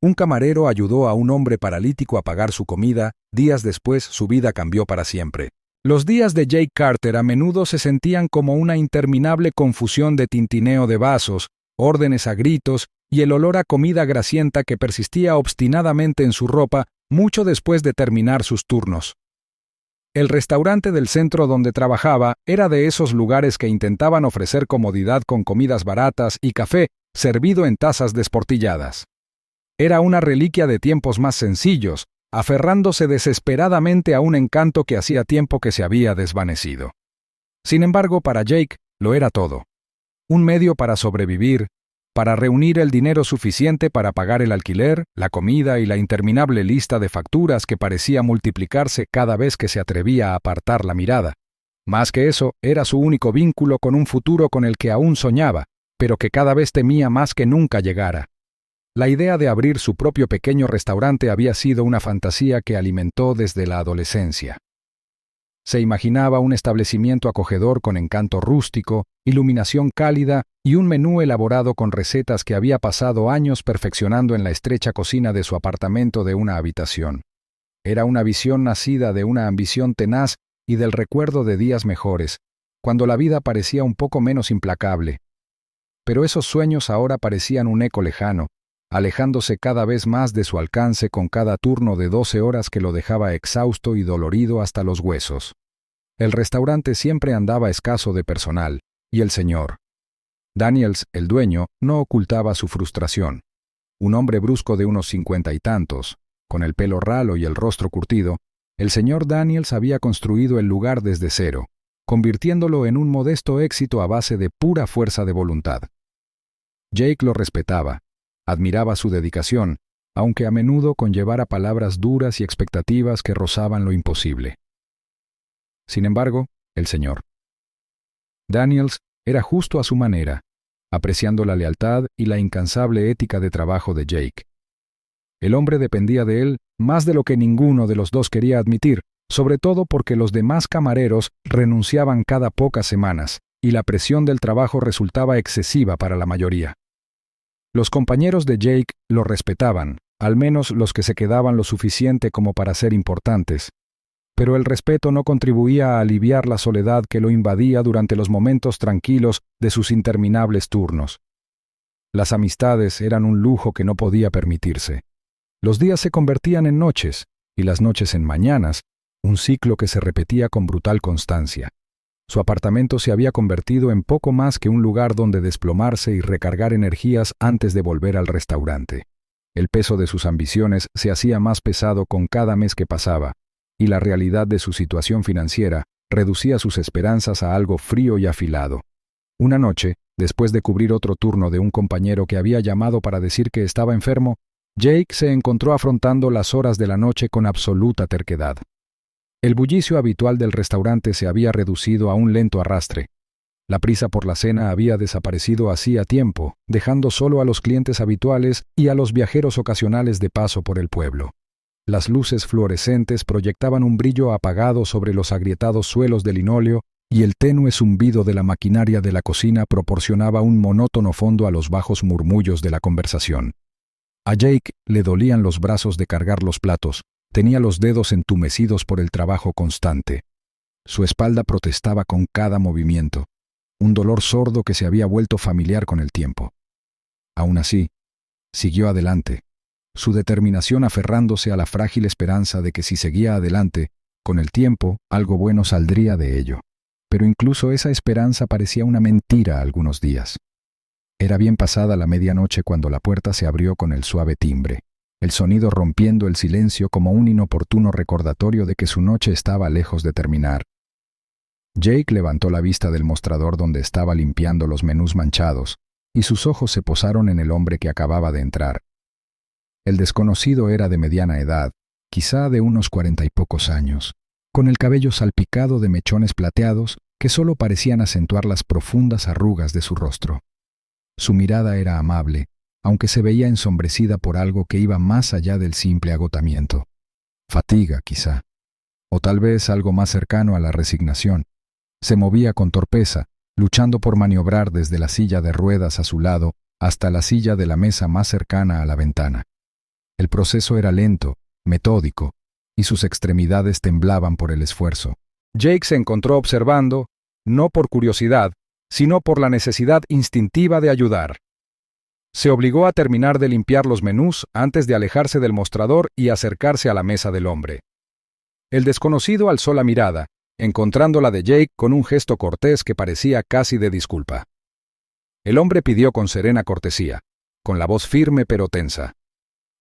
Un camarero ayudó a un hombre paralítico a pagar su comida, días después su vida cambió para siempre. Los días de Jake Carter a menudo se sentían como una interminable confusión de tintineo de vasos, órdenes a gritos y el olor a comida grasienta que persistía obstinadamente en su ropa mucho después de terminar sus turnos. El restaurante del centro donde trabajaba era de esos lugares que intentaban ofrecer comodidad con comidas baratas y café servido en tazas desportilladas. Era una reliquia de tiempos más sencillos, aferrándose desesperadamente a un encanto que hacía tiempo que se había desvanecido. Sin embargo, para Jake lo era todo. Un medio para sobrevivir, para reunir el dinero suficiente para pagar el alquiler, la comida y la interminable lista de facturas que parecía multiplicarse cada vez que se atrevía a apartar la mirada. Más que eso, era su único vínculo con un futuro con el que aún soñaba, pero que cada vez temía más que nunca llegara. La idea de abrir su propio pequeño restaurante había sido una fantasía que alimentó desde la adolescencia. Se imaginaba un establecimiento acogedor con encanto rústico, iluminación cálida y un menú elaborado con recetas que había pasado años perfeccionando en la estrecha cocina de su apartamento de una habitación. Era una visión nacida de una ambición tenaz y del recuerdo de días mejores, cuando la vida parecía un poco menos implacable. Pero esos sueños ahora parecían un eco lejano, alejándose cada vez más de su alcance con cada turno de 12 horas que lo dejaba exhausto y dolorido hasta los huesos. El restaurante siempre andaba escaso de personal, y el señor Daniels, el dueño, no ocultaba su frustración. Un hombre brusco de unos 50 y tantos, con el pelo ralo y el rostro curtido, el señor Daniels había construido el lugar desde cero, convirtiéndolo en un modesto éxito a base de pura fuerza de voluntad. Jake lo respetaba, admiraba su dedicación, aunque a menudo conllevara palabras duras y expectativas que rozaban lo imposible. Sin embargo, el señor Daniels era justo a su manera, apreciando la lealtad y la incansable ética de trabajo de Jake. El hombre dependía de él más de lo que ninguno de los dos quería admitir, sobre todo porque los demás camareros renunciaban cada pocas semanas, y la presión del trabajo resultaba excesiva para la mayoría. Los compañeros de Jake lo respetaban, al menos los que se quedaban lo suficiente como para ser importantes, pero el respeto no contribuía a aliviar la soledad que lo invadía durante los momentos tranquilos de sus interminables turnos. Las amistades eran un lujo que no podía permitirse. Los días se convertían en noches, y las noches en mañanas, un ciclo que se repetía con brutal constancia. Su apartamento se había convertido en poco más que un lugar donde desplomarse y recargar energías antes de volver al restaurante. El peso de sus ambiciones se hacía más pesado con cada mes que pasaba, y la realidad de su situación financiera reducía sus esperanzas a algo frío y afilado. Una noche, después de cubrir otro turno de un compañero que había llamado para decir que estaba enfermo, Jake se encontró afrontando las horas de la noche con absoluta terquedad. El bullicio habitual del restaurante se había reducido a un lento arrastre. La prisa por la cena había desaparecido hacía tiempo, dejando solo a los clientes habituales y a los viajeros ocasionales de paso por el pueblo. Las luces fluorescentes proyectaban un brillo apagado sobre los agrietados suelos de linóleo y el tenue zumbido de la maquinaria de la cocina proporcionaba un monótono fondo a los bajos murmullos de la conversación. A Jake le dolían los brazos de cargar los platos. Tenía los dedos entumecidos por el trabajo constante. Su espalda protestaba con cada movimiento, un dolor sordo que se había vuelto familiar con el tiempo. Aún así, siguió adelante, su determinación aferrándose a la frágil esperanza de que si seguía adelante, con el tiempo algo bueno saldría de ello. Pero incluso esa esperanza parecía una mentira algunos días. Era bien pasada la medianoche cuando la puerta se abrió con el suave timbre, el sonido rompiendo el silencio como un inoportuno recordatorio de que su noche estaba lejos de terminar. Jake levantó la vista del mostrador donde estaba limpiando los menús manchados, y sus ojos se posaron en el hombre que acababa de entrar. El desconocido era de mediana edad, quizá de unos 40 y pocos años, con el cabello salpicado de mechones plateados que solo parecían acentuar las profundas arrugas de su rostro. Su mirada era amable, aunque se veía ensombrecida por algo que iba más allá del simple agotamiento. Fatiga, quizá, o tal vez algo más cercano a la resignación. Se movía con torpeza, luchando por maniobrar desde la silla de ruedas a su lado hasta la silla de la mesa más cercana a la ventana. El proceso era lento, metódico, y sus extremidades temblaban por el esfuerzo. Jake se encontró observando, no por curiosidad, sino por la necesidad instintiva de ayudar. Se obligó a terminar de limpiar los menús antes de alejarse del mostrador y acercarse a la mesa del hombre. El desconocido alzó la mirada, encontrándola de Jake con un gesto cortés que parecía casi de disculpa. El hombre pidió con serena cortesía, con la voz firme pero tensa.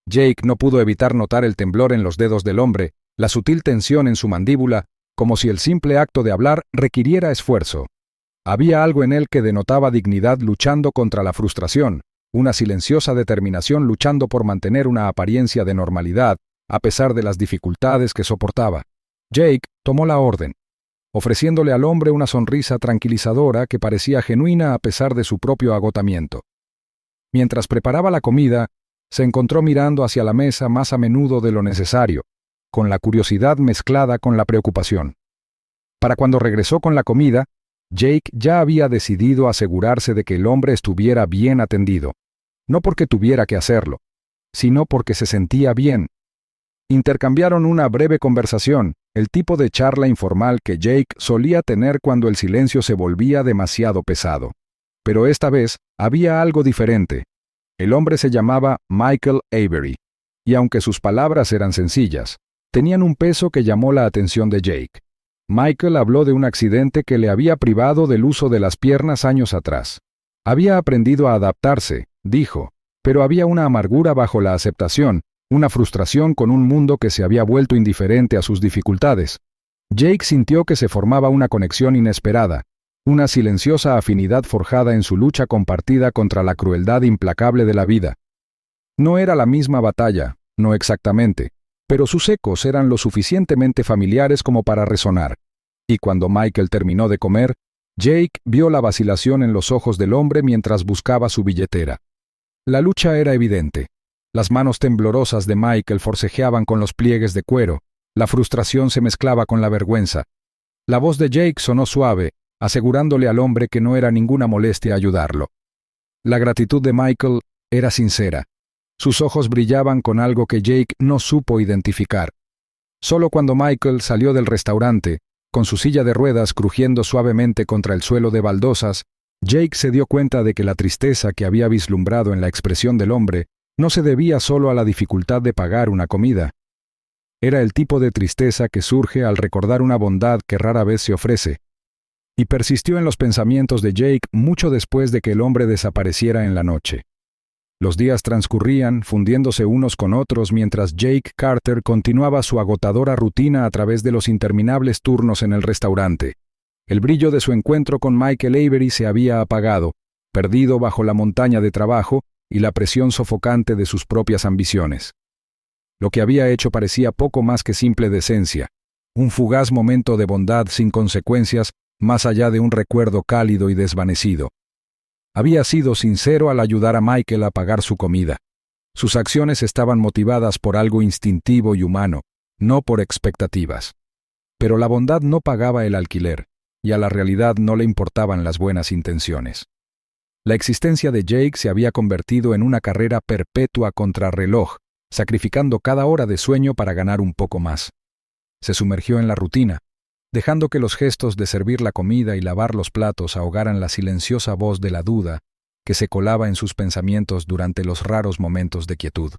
Jake no pudo evitar notar el temblor en los dedos del hombre, la sutil tensión en su mandíbula, como si el simple acto de hablar requiriera esfuerzo. Había algo en él que denotaba dignidad luchando contra la frustración, una silenciosa determinación luchando por mantener una apariencia de normalidad, a pesar de las dificultades que soportaba. Jake tomó la orden, ofreciéndole al hombre una sonrisa tranquilizadora que parecía genuina a pesar de su propio agotamiento. Mientras preparaba la comida, se encontró mirando hacia la mesa más a menudo de lo necesario, con la curiosidad mezclada con la preocupación. Para cuando regresó con la comida, Jake ya había decidido asegurarse de que el hombre estuviera bien atendido, no porque tuviera que hacerlo, sino porque se sentía bien. Intercambiaron una breve conversación, el tipo de charla informal que Jake solía tener cuando el silencio se volvía demasiado pesado. Pero esta vez había algo diferente. El hombre se llamaba Michael Avery, y aunque sus palabras eran sencillas, tenían un peso que llamó la atención de Jake. Michael habló de un accidente que le había privado del uso de las piernas años atrás. Había aprendido a adaptarse, dijo, pero había una amargura bajo la aceptación, una frustración con un mundo que se había vuelto indiferente a sus dificultades. Jake sintió que se formaba una conexión inesperada, una silenciosa afinidad forjada en su lucha compartida contra la crueldad implacable de la vida. No era la misma batalla, no exactamente, pero sus ecos eran lo suficientemente familiares como para resonar. Y cuando Michael terminó de comer, Jake vio la vacilación en los ojos del hombre mientras buscaba su billetera. La lucha era evidente. Las manos temblorosas de Michael forcejeaban con los pliegues de cuero, la frustración se mezclaba con la vergüenza. La voz de Jake sonó suave, asegurándole al hombre que no era ninguna molestia ayudarlo. La gratitud de Michael era sincera. Sus ojos brillaban con algo que Jake no supo identificar. Solo cuando Michael salió del restaurante, con su silla de ruedas crujiendo suavemente contra el suelo de baldosas, Jake se dio cuenta de que la tristeza que había vislumbrado en la expresión del hombre no se debía solo a la dificultad de pagar una comida. Era el tipo de tristeza que surge al recordar una bondad que rara vez se ofrece, y persistió en los pensamientos de Jake mucho después de que el hombre desapareciera en la noche. Los días transcurrían, fundiéndose unos con otros mientras Jake Carter continuaba su agotadora rutina a través de los interminables turnos en el restaurante. El brillo de su encuentro con Michael Avery se había apagado, perdido bajo la montaña de trabajo y la presión sofocante de sus propias ambiciones. Lo que había hecho parecía poco más que simple decencia, un fugaz momento de bondad sin consecuencias más allá de un recuerdo cálido y desvanecido. Había sido sincero al ayudar a Michael a pagar su comida. Sus acciones estaban motivadas por algo instintivo y humano, no por expectativas. Pero la bondad no pagaba el alquiler, y a la realidad no le importaban las buenas intenciones. La existencia de Jake se había convertido en una carrera perpetua contra reloj, sacrificando cada hora de sueño para ganar un poco más. Se sumergió en la rutina, dejando que los gestos de servir la comida y lavar los platos ahogaran la silenciosa voz de la duda que se colaba en sus pensamientos durante los raros momentos de quietud.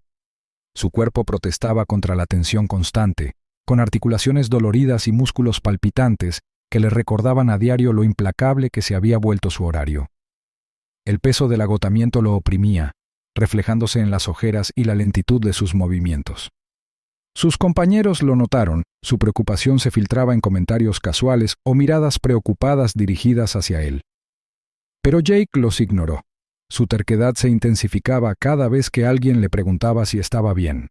Su cuerpo protestaba contra la tensión constante, con articulaciones doloridas y músculos palpitantes que le recordaban a diario lo implacable que se había vuelto su horario. El peso del agotamiento lo oprimía, reflejándose en las ojeras y la lentitud de sus movimientos. Sus compañeros lo notaron, su preocupación se filtraba en comentarios casuales o miradas preocupadas dirigidas hacia él. Pero Jake los ignoró. Su terquedad se intensificaba cada vez que alguien le preguntaba si estaba bien.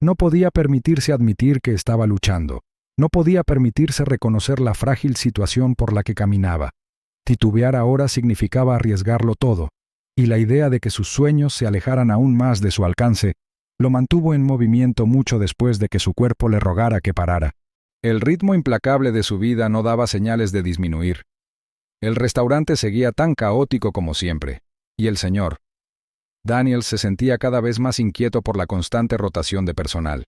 No podía permitirse admitir que estaba luchando. No podía permitirse reconocer la frágil situación por la que caminaba. Titubear ahora significaba arriesgarlo todo, y la idea de que sus sueños se alejaran aún más de su alcance lo mantuvo en movimiento mucho después de que su cuerpo le rogara que parara. El ritmo implacable de su vida no daba señales de disminuir. El restaurante seguía tan caótico como siempre, y el señor, Daniels se sentía cada vez más inquieto por la constante rotación de personal.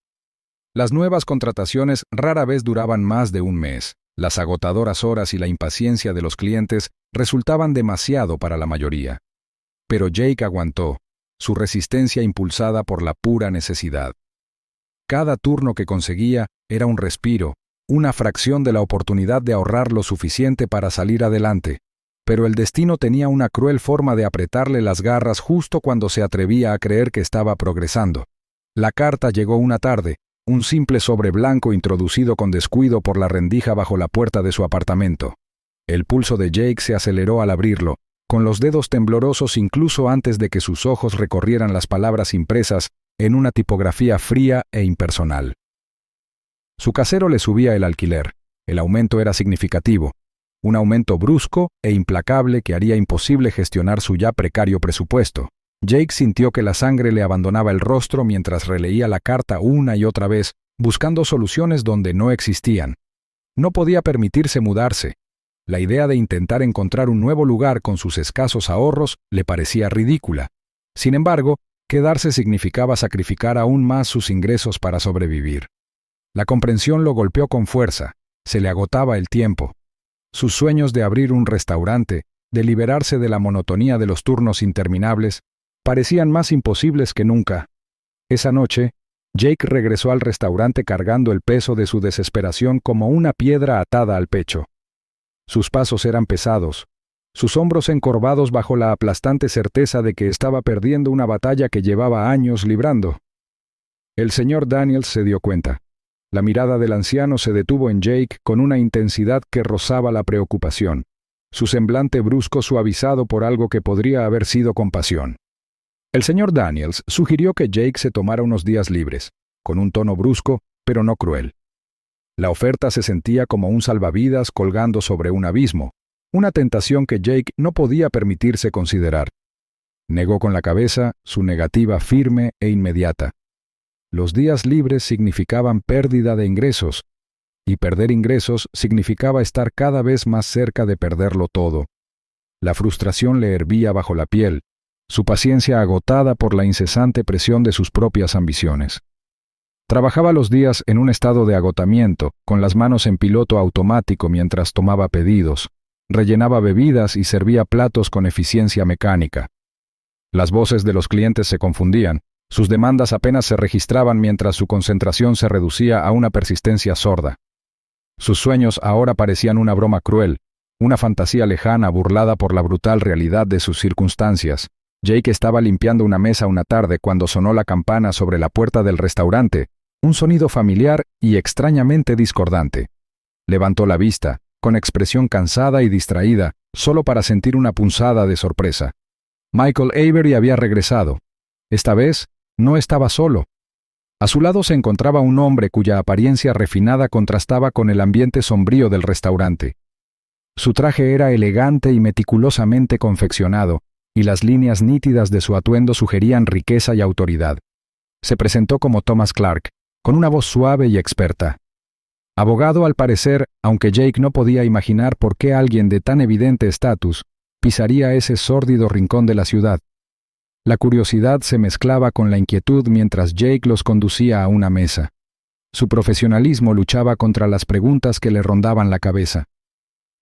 Las nuevas contrataciones rara vez duraban más de un mes. Las agotadoras horas y la impaciencia de los clientes resultaban demasiado para la mayoría. Pero Jake aguantó, su resistencia impulsada por la pura necesidad. Cada turno que conseguía era un respiro, una fracción de la oportunidad de ahorrar lo suficiente para salir adelante. Pero el destino tenía una cruel forma de apretarle las garras justo cuando se atrevía a creer que estaba progresando. La carta llegó una tarde, un simple sobre blanco introducido con descuido por la rendija bajo la puerta de su apartamento. El pulso de Jake se aceleró al abrirlo, con los dedos temblorosos incluso antes de que sus ojos recorrieran las palabras impresas en una tipografía fría e impersonal. Su casero le subía el alquiler. El aumento era significativo. Un aumento brusco e implacable que haría imposible gestionar su ya precario presupuesto. Jake sintió que la sangre le abandonaba el rostro mientras releía la carta una y otra vez, buscando soluciones donde no existían. No podía permitirse mudarse. La idea de intentar encontrar un nuevo lugar con sus escasos ahorros le parecía ridícula. Sin embargo, quedarse significaba sacrificar aún más sus ingresos para sobrevivir. La comprensión lo golpeó con fuerza. Se le agotaba el tiempo. Sus sueños de abrir un restaurante, de liberarse de la monotonía de los turnos interminables, parecían más imposibles que nunca. Esa noche, Jake regresó al restaurante cargando el peso de su desesperación como una piedra atada al pecho. Sus pasos eran pesados, sus hombros encorvados bajo la aplastante certeza de que estaba perdiendo una batalla que llevaba años librando. El señor Daniels se dio cuenta. La mirada del anciano se detuvo en Jake con una intensidad que rozaba la preocupación, su semblante brusco suavizado por algo que podría haber sido compasión. El señor Daniels sugirió que Jake se tomara unos días libres, con un tono brusco, pero no cruel. La oferta se sentía como un salvavidas colgando sobre un abismo, una tentación que Jake no podía permitirse considerar. Negó con la cabeza, su negativa firme e inmediata. Los días libres significaban pérdida de ingresos, y perder ingresos significaba estar cada vez más cerca de perderlo todo. La frustración le hervía bajo la piel, su paciencia agotada por la incesante presión de sus propias ambiciones. Trabajaba los días en un estado de agotamiento, con las manos en piloto automático mientras tomaba pedidos, rellenaba bebidas y servía platos con eficiencia mecánica. Las voces de los clientes se confundían. Sus demandas apenas se registraban mientras su concentración se reducía a una persistencia sorda. Sus sueños ahora parecían una broma cruel, una fantasía lejana burlada por la brutal realidad de sus circunstancias. Jake estaba limpiando una mesa una tarde cuando sonó la campana sobre la puerta del restaurante, un sonido familiar y extrañamente discordante. Levantó la vista, con expresión cansada y distraída, solo para sentir una punzada de sorpresa. Michael Avery había regresado. Esta vez, no estaba solo. A su lado se encontraba un hombre cuya apariencia refinada contrastaba con el ambiente sombrío del restaurante. Su traje era elegante y meticulosamente confeccionado, y las líneas nítidas de su atuendo sugerían riqueza y autoridad. Se presentó como Thomas Clark, con una voz suave y experta. Abogado al parecer, aunque Jake no podía imaginar por qué alguien de tan evidente estatus pisaría ese sórdido rincón de la ciudad. La curiosidad se mezclaba con la inquietud mientras Jake los conducía a una mesa. Su profesionalismo luchaba contra las preguntas que le rondaban la cabeza.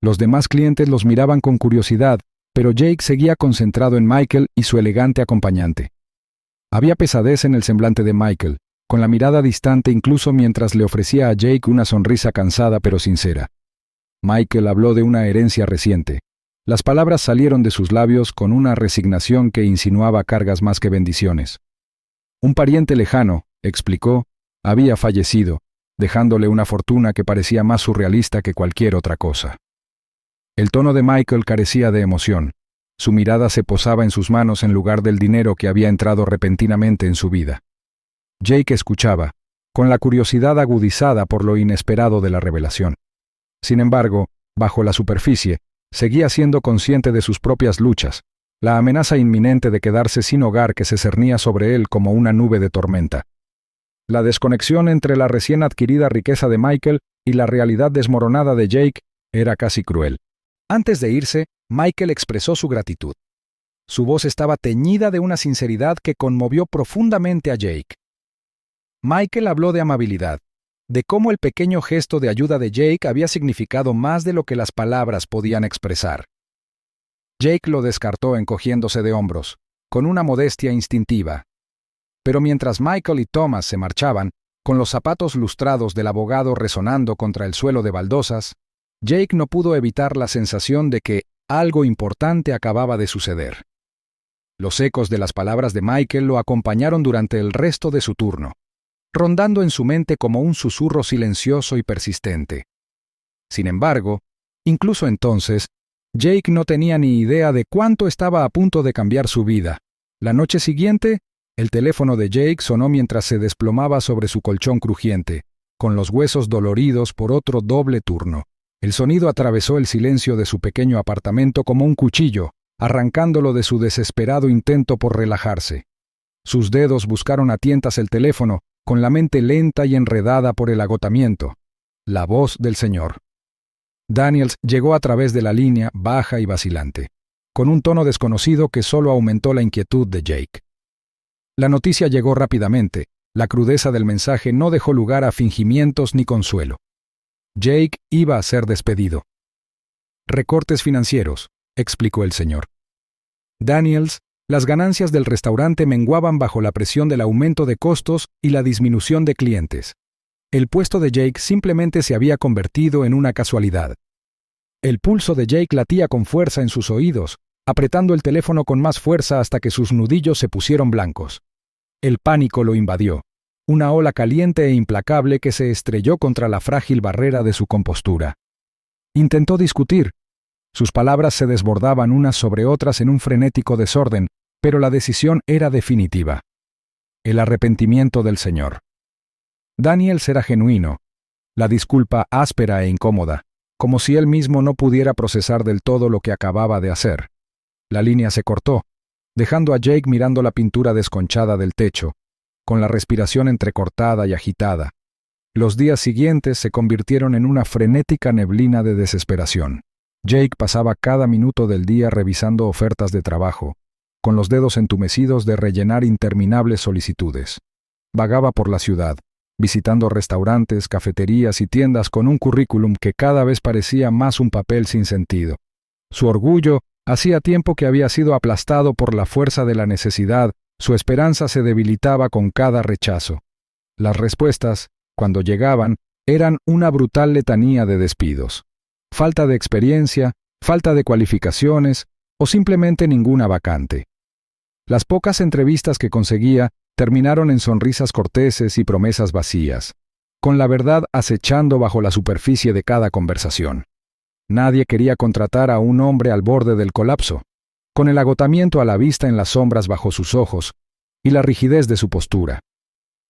Los demás clientes los miraban con curiosidad, pero Jake seguía concentrado en Michael y su elegante acompañante. Había pesadez en el semblante de Michael, con la mirada distante incluso mientras le ofrecía a Jake una sonrisa cansada pero sincera. Michael habló de una herencia reciente. Las palabras salieron de sus labios con una resignación que insinuaba cargas más que bendiciones. Un pariente lejano, explicó, había fallecido, dejándole una fortuna que parecía más surrealista que cualquier otra cosa. El tono de Michael carecía de emoción. Su mirada se posaba en sus manos en lugar del dinero que había entrado repentinamente en su vida. Jake escuchaba, con la curiosidad agudizada por lo inesperado de la revelación. Sin embargo, bajo la superficie, seguía siendo consciente de sus propias luchas, la amenaza inminente de quedarse sin hogar que se cernía sobre él como una nube de tormenta. La desconexión entre la recién adquirida riqueza de Michael y la realidad desmoronada de Jake era casi cruel. Antes de irse, Michael expresó su gratitud. Su voz estaba teñida de una sinceridad que conmovió profundamente a Jake. Michael habló de amabilidad, de cómo el pequeño gesto de ayuda de Jake había significado más de lo que las palabras podían expresar. Jake lo descartó encogiéndose de hombros, con una modestia instintiva. Pero mientras Michael y Thomas se marchaban, con los zapatos lustrados del abogado resonando contra el suelo de baldosas, Jake no pudo evitar la sensación de que algo importante acababa de suceder. Los ecos de las palabras de Michael lo acompañaron durante el resto de su turno, rondando en su mente como un susurro silencioso y persistente. Sin embargo, incluso entonces, Jake no tenía ni idea de cuánto estaba a punto de cambiar su vida. La noche siguiente, el teléfono de Jake sonó mientras se desplomaba sobre su colchón crujiente, con los huesos doloridos por otro doble turno. El sonido atravesó el silencio de su pequeño apartamento como un cuchillo, arrancándolo de su desesperado intento por relajarse. Sus dedos buscaron a tientas el teléfono, con la mente lenta y enredada por el agotamiento. La voz del señor. Daniels llegó a través de la línea, baja y vacilante, con un tono desconocido que solo aumentó la inquietud de Jake. La noticia llegó rápidamente. La crudeza del mensaje no dejó lugar a fingimientos ni consuelo. Jake iba a ser despedido. Recortes financieros, explicó el señor. Daniels, las ganancias del restaurante menguaban bajo la presión del aumento de costos y la disminución de clientes. El puesto de Jake simplemente se había convertido en una casualidad. El pulso de Jake latía con fuerza en sus oídos, apretando el teléfono con más fuerza hasta que sus nudillos se pusieron blancos. El pánico lo invadió, una ola caliente e implacable que se estrelló contra la frágil barrera de su compostura. Intentó discutir. Sus palabras se desbordaban unas sobre otras en un frenético desorden, pero la decisión era definitiva. El arrepentimiento del señor. Daniels era genuino, la disculpa áspera e incómoda, como si él mismo no pudiera procesar del todo lo que acababa de hacer. La línea se cortó, dejando a Jake mirando la pintura desconchada del techo, con la respiración entrecortada y agitada. Los días siguientes se convirtieron en una frenética neblina de desesperación. Jake pasaba cada minuto del día revisando ofertas de trabajo, con los dedos entumecidos de rellenar interminables solicitudes. Vagaba por la ciudad, visitando restaurantes, cafeterías y tiendas con un currículum que cada vez parecía más un papel sin sentido. Su orgullo hacía tiempo que había sido aplastado por la fuerza de la necesidad, su esperanza se debilitaba con cada rechazo. Las respuestas, cuando llegaban, eran una brutal letanía de despidos. Falta de experiencia, falta de cualificaciones o simplemente ninguna vacante. Las pocas entrevistas que conseguía terminaron en sonrisas corteses y promesas vacías, con la verdad acechando bajo la superficie de cada conversación. Nadie quería contratar a un hombre al borde del colapso, con el agotamiento a la vista en las sombras bajo sus ojos y la rigidez de su postura.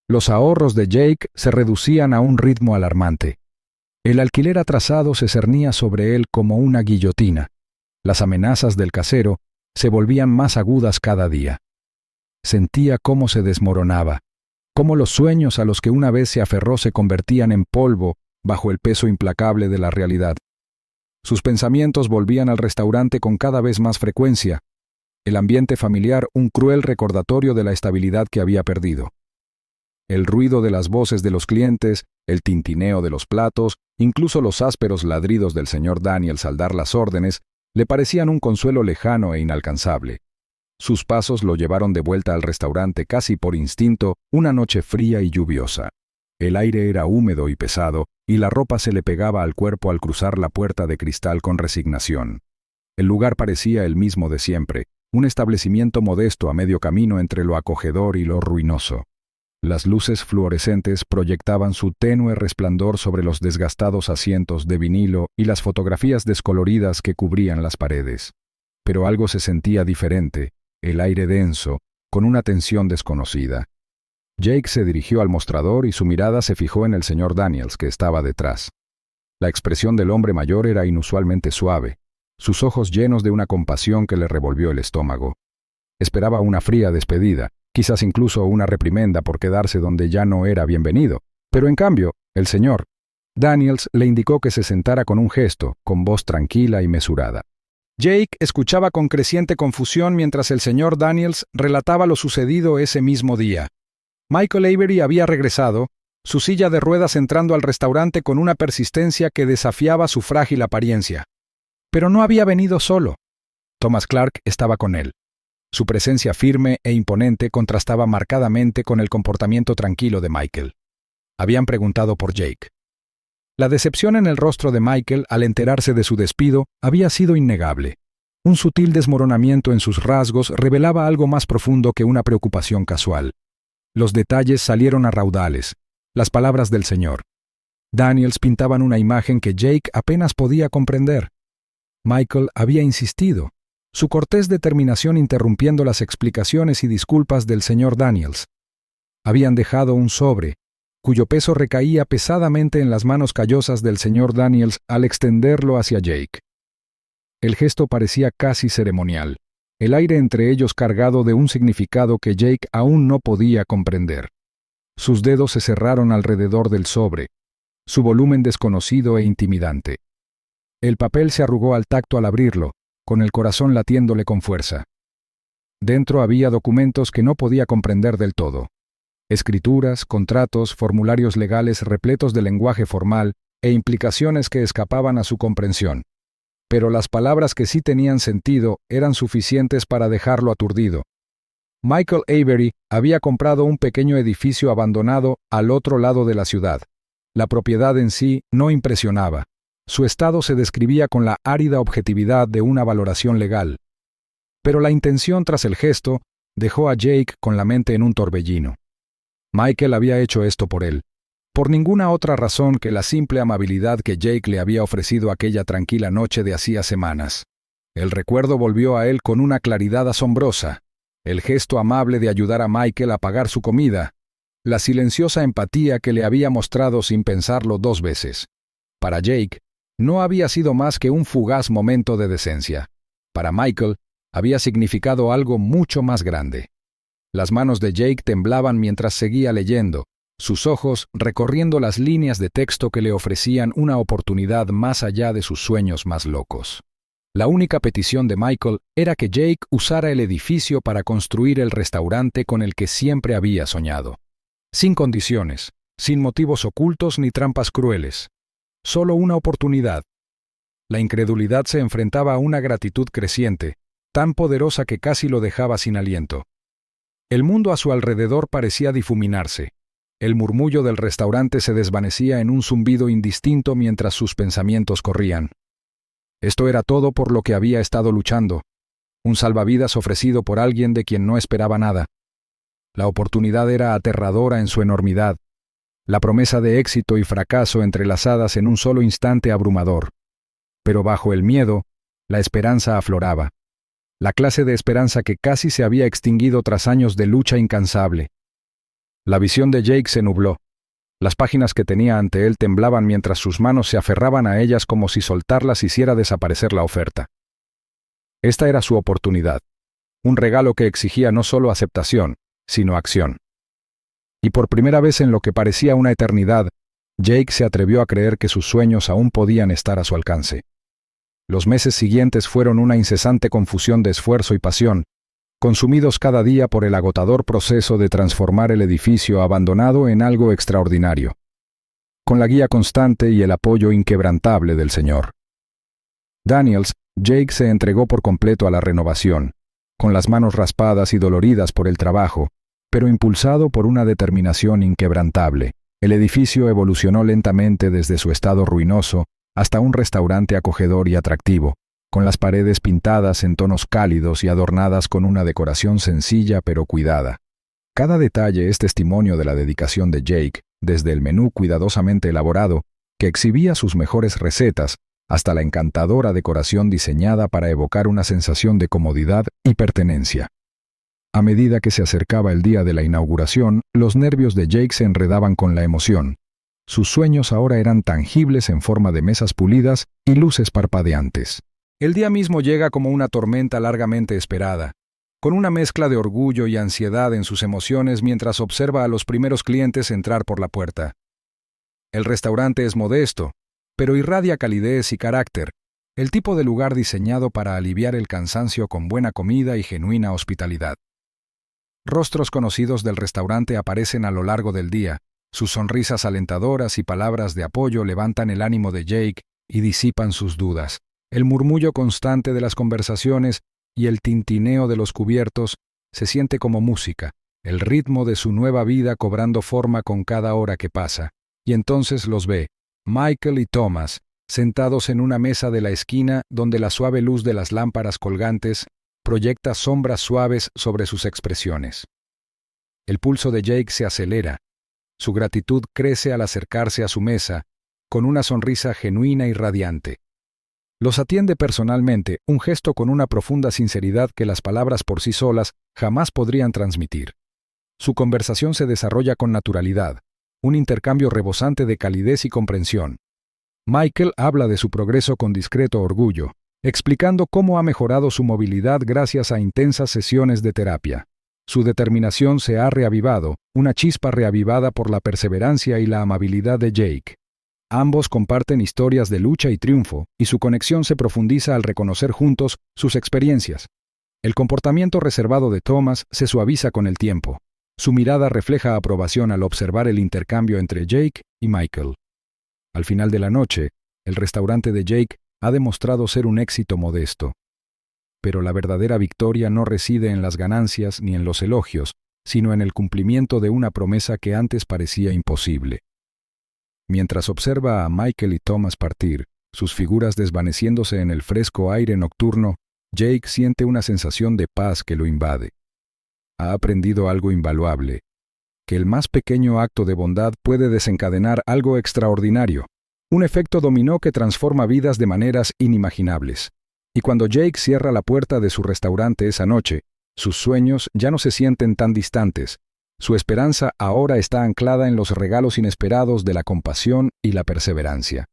Los ahorros de Jake se reducían a un ritmo alarmante. El alquiler atrasado se cernía sobre él como una guillotina. Las amenazas del casero se volvían más agudas cada día. Sentía cómo se desmoronaba, cómo los sueños a los que una vez se aferró se convertían en polvo bajo el peso implacable de la realidad. Sus pensamientos volvían al restaurante con cada vez más frecuencia, el ambiente familiar un cruel recordatorio de la estabilidad que había perdido. El ruido de las voces de los clientes, el tintineo de los platos, incluso los ásperos ladridos del señor Daniels al dar las órdenes, le parecían un consuelo lejano e inalcanzable. Sus pasos lo llevaron de vuelta al restaurante casi por instinto una noche fría y lluviosa. El aire era húmedo y pesado, y la ropa se le pegaba al cuerpo al cruzar la puerta de cristal con resignación. El lugar parecía el mismo de siempre, un establecimiento modesto a medio camino entre lo acogedor y lo ruinoso. Las luces fluorescentes proyectaban su tenue resplandor sobre los desgastados asientos de vinilo y las fotografías descoloridas que cubrían las paredes. Pero algo se sentía diferente, el aire denso, con una tensión desconocida. Jake se dirigió al mostrador y su mirada se fijó en el señor Daniels, que estaba detrás. La expresión del hombre mayor era inusualmente suave, sus ojos llenos de una compasión que le revolvió el estómago. Esperaba una fría despedida, quizás incluso una reprimenda por quedarse donde ya no era bienvenido, pero en cambio, el señor Daniels le indicó que se sentara con un gesto, con voz tranquila y mesurada. Jake escuchaba con creciente confusión mientras el señor Daniels relataba lo sucedido ese mismo día. Michael Avery había regresado, su silla de ruedas entrando al restaurante con una persistencia que desafiaba su frágil apariencia. Pero no había venido solo. Thomas Clark estaba con él. Su presencia firme e imponente contrastaba marcadamente con el comportamiento tranquilo de Michael. Habían preguntado por Jake. La decepción en el rostro de Michael al enterarse de su despido había sido innegable. Un sutil desmoronamiento en sus rasgos revelaba algo más profundo que una preocupación casual. Los detalles salieron a raudales. Las palabras del señor Daniels pintaban una imagen que Jake apenas podía comprender. Michael había insistido, su cortés determinación interrumpiendo las explicaciones y disculpas del señor Daniels. Habían dejado un sobre, cuyo peso recaía pesadamente en las manos callosas del señor Daniels al extenderlo hacia Jake. El gesto parecía casi ceremonial, el aire entre ellos cargado de un significado que Jake aún no podía comprender. Sus dedos se cerraron alrededor del sobre, su volumen desconocido e intimidante. El papel se arrugó al tacto al abrirlo, con el corazón latiéndole con fuerza. Dentro había documentos que no podía comprender del todo. Escrituras, contratos, formularios legales repletos de lenguaje formal e implicaciones que escapaban a su comprensión. Pero las palabras que sí tenían sentido eran suficientes para dejarlo aturdido. Michael Avery había comprado un pequeño edificio abandonado al otro lado de la ciudad. La propiedad en sí no impresionaba. Su estado se describía con la árida objetividad de una valoración legal. Pero la intención tras el gesto dejó a Jake con la mente en un torbellino. Michael había hecho esto por él, por ninguna otra razón que la simple amabilidad que Jake le había ofrecido aquella tranquila noche de hacía semanas. El recuerdo volvió a él con una claridad asombrosa. El gesto amable de ayudar a Michael a pagar su comida, la silenciosa empatía que le había mostrado sin pensarlo 2 veces. Para Jake, no había sido más que un fugaz momento de decencia. Para Michael, había significado algo mucho más grande. Las manos de Jake temblaban mientras seguía leyendo, sus ojos recorriendo las líneas de texto que le ofrecían una oportunidad más allá de sus sueños más locos. La única petición de Michael era que Jake usara el edificio para construir el restaurante con el que siempre había soñado. Sin condiciones, sin motivos ocultos ni trampas crueles. Solo una oportunidad. La incredulidad se enfrentaba a una gratitud creciente, tan poderosa que casi lo dejaba sin aliento. El mundo a su alrededor parecía difuminarse. El murmullo del restaurante se desvanecía en un zumbido indistinto mientras sus pensamientos corrían. Esto era todo por lo que había estado luchando. Un salvavidas ofrecido por alguien de quien no esperaba nada. La oportunidad era aterradora en su enormidad. La promesa de éxito y fracaso entrelazadas en un solo instante abrumador. Pero bajo el miedo, la esperanza afloraba. La clase de esperanza que casi se había extinguido tras años de lucha incansable. La visión de Jake se nubló. Las páginas que tenía ante él temblaban mientras sus manos se aferraban a ellas como si soltarlas hiciera desaparecer la oferta. Esta era su oportunidad. Un regalo que exigía no solo aceptación, sino acción. Y por primera vez en lo que parecía una eternidad, Jake se atrevió a creer que sus sueños aún podían estar a su alcance. Los meses siguientes fueron una incesante confusión de esfuerzo y pasión, consumidos cada día por el agotador proceso de transformar el edificio abandonado en algo extraordinario, con la guía constante y el apoyo inquebrantable del Señor. Daniels, Jake se entregó por completo a la renovación, con las manos raspadas y doloridas por el trabajo, pero impulsado por una determinación inquebrantable. El edificio evolucionó lentamente desde su estado ruinoso hasta un restaurante acogedor y atractivo, con las paredes pintadas en tonos cálidos y adornadas con una decoración sencilla pero cuidada. Cada detalle es testimonio de la dedicación de Jake, desde el menú cuidadosamente elaborado, que exhibía sus mejores recetas, hasta la encantadora decoración diseñada para evocar una sensación de comodidad y pertenencia. A medida que se acercaba el día de la inauguración, los nervios de Jake se enredaban con la emoción. Sus sueños ahora eran tangibles en forma de mesas pulidas y luces parpadeantes. El día mismo llega como una tormenta largamente esperada, con una mezcla de orgullo y ansiedad en sus emociones mientras observa a los primeros clientes entrar por la puerta. El restaurante es modesto, pero irradia calidez y carácter, El tipo de lugar diseñado para aliviar el cansancio con buena comida y genuina hospitalidad. Rostros conocidos del restaurante aparecen a lo largo del día. Sus sonrisas alentadoras y palabras de apoyo levantan el ánimo de Jake y disipan sus dudas. El murmullo constante de las conversaciones y el tintineo de los cubiertos se siente como música, el ritmo de su nueva vida cobrando forma con cada hora que pasa. Y entonces los ve, Michael y Thomas, sentados en una mesa de la esquina donde la suave luz de las lámparas colgantes proyecta sombras suaves sobre sus expresiones. El pulso de Jake se acelera. Su gratitud crece al acercarse a su mesa, con una sonrisa genuina y radiante. Los atiende personalmente, un gesto con una profunda sinceridad que las palabras por sí solas jamás podrían transmitir. Su conversación se desarrolla con naturalidad, un intercambio rebosante de calidez y comprensión. Michael habla de su progreso con discreto orgullo, explicando cómo ha mejorado su movilidad gracias a intensas sesiones de terapia. Su determinación se ha reavivado, una chispa reavivada por la perseverancia y la amabilidad de Jake. Ambos comparten historias de lucha y triunfo, y su conexión se profundiza al reconocer juntos sus experiencias. El comportamiento reservado de Thomas se suaviza con el tiempo. Su mirada refleja aprobación al observar el intercambio entre Jake y Michael. Al final de la noche, el restaurante de Jake ha demostrado ser un éxito modesto. Pero la verdadera victoria no reside en las ganancias ni en los elogios, sino en el cumplimiento de una promesa que antes parecía imposible. Mientras observa a Michael y Thomas partir, sus figuras desvaneciéndose en el fresco aire nocturno, Jake siente una sensación de paz que lo invade. Ha aprendido algo invaluable, que el más pequeño acto de bondad puede desencadenar algo extraordinario, un efecto dominó que transforma vidas de maneras inimaginables. Y cuando Jake cierra la puerta de su restaurante esa noche, sus sueños ya no se sienten tan distantes. Su esperanza ahora está anclada en los regalos inesperados de la compasión y la perseverancia.